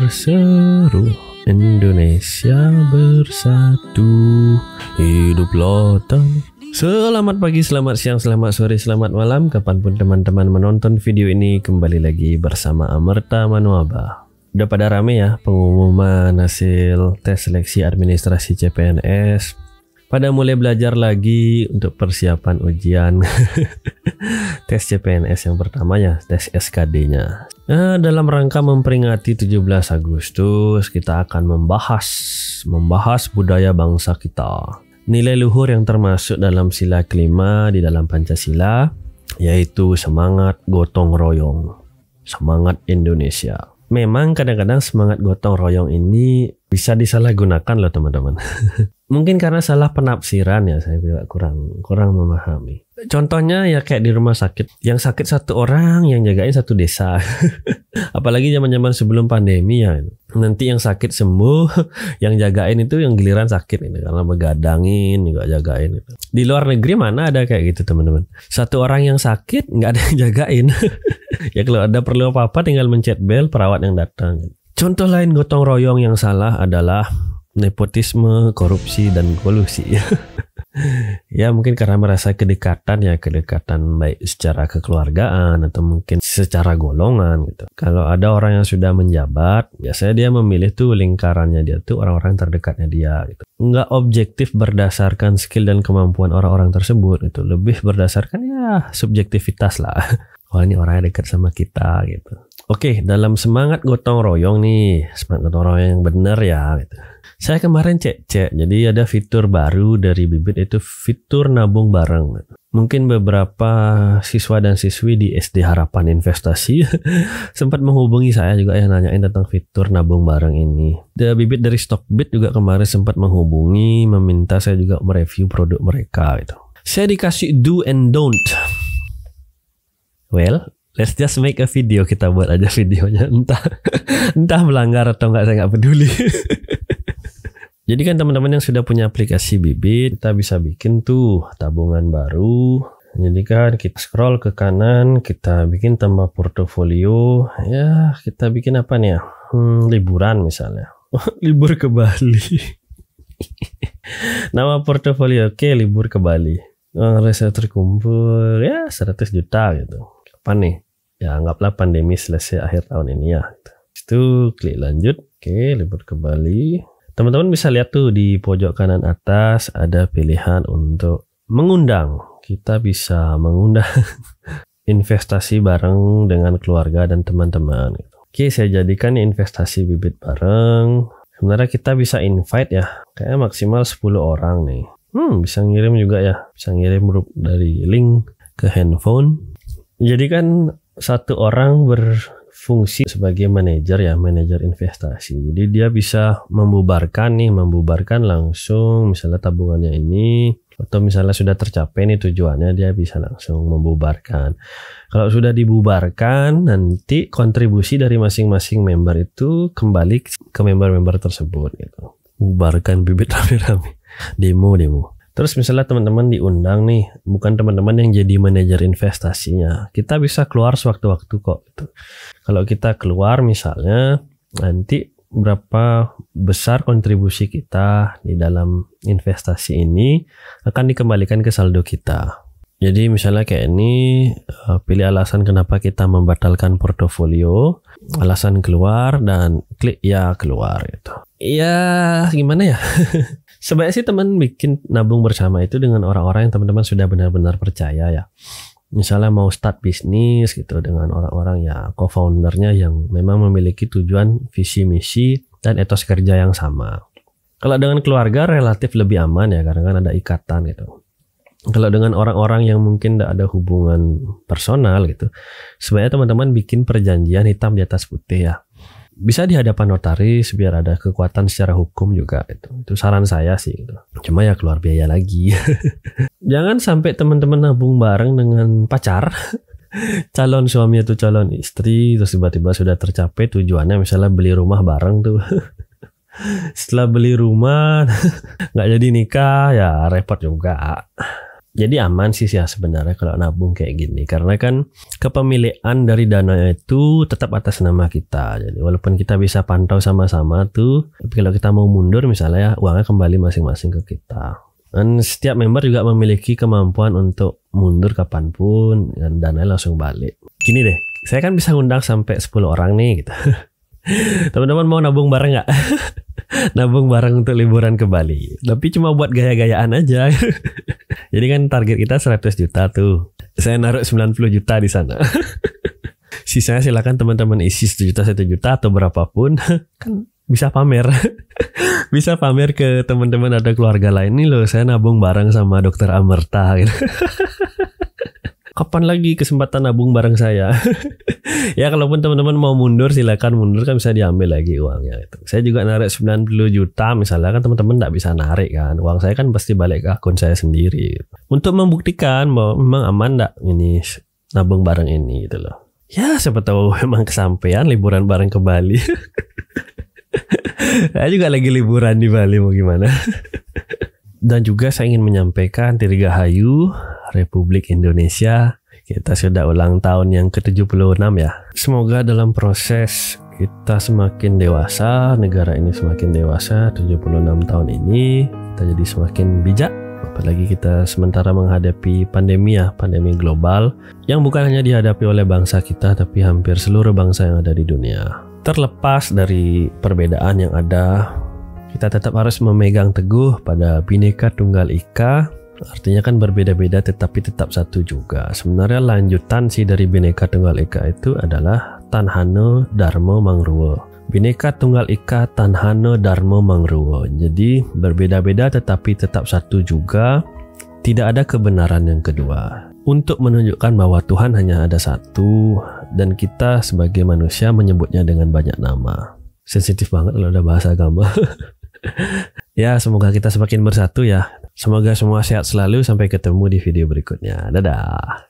berseru, Indonesia bersatu, hidup lautan. Selamat pagi, selamat siang, selamat sore, selamat malam, kapanpun teman-teman menonton video ini. Kembali lagi bersama Amerta Manuaba. Udah pada rame ya pengumuman hasil tes seleksi administrasi CPNS. Pada mulai belajar lagi untuk persiapan ujian tes CPNS yang pertamanya, tes SKD-nya. Nah, dalam rangka memperingati 17 Agustus, kita akan membahas budaya bangsa kita. Nilai luhur yang termasuk dalam sila kelima di dalam Pancasila, yaitu semangat gotong royong, semangat Indonesia. Memang kadang-kadang semangat gotong royong ini bisa disalahgunakan loh teman-teman. Mungkin karena salah penafsiran ya, saya juga kurang memahami. Contohnya ya kayak di rumah sakit, yang sakit satu orang, yang jagain satu desa. Apalagi zaman-zaman sebelum pandemi ya. Nanti yang sakit sembuh, yang jagain itu yang giliran sakit itu, karena begadangin juga jagain itu. Di luar negeri mana ada kayak gitu teman-teman. Satu orang yang sakit nggak ada yang jagain. Ya kalau ada perlu apa-apa tinggal mencet bel, perawat yang datang. Contoh lain gotong royong yang salah adalah nepotisme, korupsi, dan kolusi. Ya mungkin karena merasa kedekatan baik secara kekeluargaan atau mungkin secara golongan gitu. Kalau ada orang yang sudah menjabat, biasanya dia memilih tuh lingkarannya dia tuh orang-orang terdekatnya dia gitu. Nggak objektif berdasarkan skill dan kemampuan orang-orang tersebut itu, lebih berdasarkan ya subjektivitas lah. Oh ini orangnya dekat sama kita gitu. Oke, dalam semangat gotong royong nih, semangat gotong royong yang benar ya gitu. Saya kemarin cek, jadi ada fitur baru dari Bibit, itu fitur nabung bareng. Mungkin beberapa siswa dan siswi di SD Harapan Investasi sempat menghubungi saya juga ya, nanyain tentang fitur nabung bareng ini. Bibit dari Stockbit juga kemarin sempat menghubungi, meminta saya juga mereview produk mereka gitu. Saya dikasih do and don't. Well, let's just make a video, kita buat aja videonya, entah melanggar atau enggak, saya nggak peduli. Jadi kan teman-teman yang sudah punya aplikasi Bibit, kita bisa bikin tuh tabungan baru. Jadi kan kita scroll ke kanan, kita bikin tambah portofolio. Ya kita bikin apa nih ya? Liburan misalnya. Libur ke Bali. Nama portofolio, oke, libur ke Bali. Uang reserve terkumpul ya 100 juta gitu. Kapan nih? Ya anggaplah pandemi selesai akhir tahun ini ya. Itu klik lanjut. Oke, libur ke Bali. Teman-teman bisa lihat tuh di pojok kanan atas ada pilihan untuk mengundang. Kita bisa mengundang investasi bareng dengan keluarga dan teman-teman. Oke, saya jadikan investasi Bibit bareng. Sebenarnya kita bisa invite ya, kayaknya maksimal 10 orang nih. Bisa ngirim juga ya, bisa ngirim dari link ke handphone. Jadi kan satu orang berfungsi sebagai manajer ya, manajer investasi. Jadi dia bisa membubarkan langsung misalnya tabungannya ini, atau misalnya sudah tercapai nih tujuannya, dia bisa langsung membubarkan. Kalau sudah dibubarkan, nanti kontribusi dari masing-masing member itu kembali ke member-member tersebut gitu. Bubarkan Bibit rame-rame, demo. Terus misalnya teman-teman diundang nih, bukan teman-teman yang jadi manajer investasinya, kita bisa keluar sewaktu-waktu kok gitu. Kalau kita keluar misalnya, nanti berapa besar kontribusi kita di dalam investasi ini akan dikembalikan ke saldo kita. Jadi misalnya kayak ini, pilih alasan kenapa kita membatalkan portofolio, alasan keluar, dan klik ya keluar gitu. Ya gimana ya? Sebaiknya sih teman bikin nabung bersama itu dengan orang-orang yang teman-teman sudah benar-benar percaya ya. Misalnya mau start bisnis gitu dengan orang-orang ya co-foundernya yang memang memiliki tujuan, visi, misi, dan etos kerja yang sama. Kalau dengan keluarga relatif lebih aman ya, karena kan ada ikatan gitu. Kalau dengan orang-orang yang mungkin tidak ada hubungan personal gitu, sebaiknya teman-teman bikin perjanjian hitam di atas putih ya. Bisa di hadapan notaris biar ada kekuatan secara hukum juga itu saran saya sih gitu. Cuma ya keluar biaya lagi. Jangan sampai teman-teman nabung bareng dengan pacar, calon suami atau calon istri, terus tiba-tiba sudah tercapai tujuannya, misalnya beli rumah bareng tuh. Setelah beli rumah nggak jadi nikah ya repot juga. Jadi aman sih ya sebenarnya kalau nabung kayak gini, karena kan kepemilikan dari dana itu tetap atas nama kita. Jadi walaupun kita bisa pantau sama-sama tuh, tapi kalau kita mau mundur misalnya uangnya kembali masing-masing ke kita. Dan setiap member juga memiliki kemampuan untuk mundur kapanpun dan dananya langsung balik. Gini deh, saya kan bisa ngundang sampai 10 orang nih gitu. Teman-teman mau nabung bareng nggak? Nabung bareng untuk liburan ke Bali. Tapi cuma buat gaya-gayaan aja. Jadi kan target kita 100 juta tuh. Saya naruh 90 juta di sana. Sisanya silakan teman-teman isi 1 juta, 1 juta atau berapapun. Kan bisa pamer. Bisa pamer ke teman-teman atau keluarga lain, nih loh saya nabung bareng sama Dokter Amerta gitu. Kapan lagi kesempatan nabung bareng saya? Ya kalaupun teman-teman mau mundur silakan mundur, kan bisa diambil lagi uangnya itu. Saya juga narik 90 juta misalnya, kan teman-teman nggak bisa narik kan. Uang saya kan pasti balik ke akun saya sendiri gitu. Untuk membuktikan bahwa memang aman nggak ini nabung bareng ini gitu loh. Ya siapa tahu memang kesampean liburan bareng ke Bali. Saya juga lagi liburan di Bali, mau gimana. Dan juga saya ingin menyampaikan Dirgahayu Republik Indonesia. Kita sudah ulang tahun yang ke-76 ya. Semoga dalam proses kita semakin dewasa, negara ini semakin dewasa, 76 tahun ini kita jadi semakin bijak. Apalagi kita sementara menghadapi pandemi ya, pandemi global yang bukan hanya dihadapi oleh bangsa kita, tapi hampir seluruh bangsa yang ada di dunia. Terlepas dari perbedaan yang ada, kita tetap harus memegang teguh pada Bhinneka Tunggal Ika. Artinya kan berbeda-beda tetapi tetap satu juga. Sebenarnya lanjutan sih dari Bhinneka Tunggal Ika itu adalah Tanhano Dharma Mangruwo. Bhinneka Tunggal Ika Tanhano Dharma Mangruwo. Jadi berbeda-beda tetapi tetap satu juga. Tidak ada kebenaran yang kedua. Untuk menunjukkan bahwa Tuhan hanya ada satu dan kita sebagai manusia menyebutnya dengan banyak nama. Sensitif banget kalau udah bahasa agama. Ya, semoga kita semakin bersatu ya. Semoga semua sehat selalu. Sampai ketemu di video berikutnya. Dadah.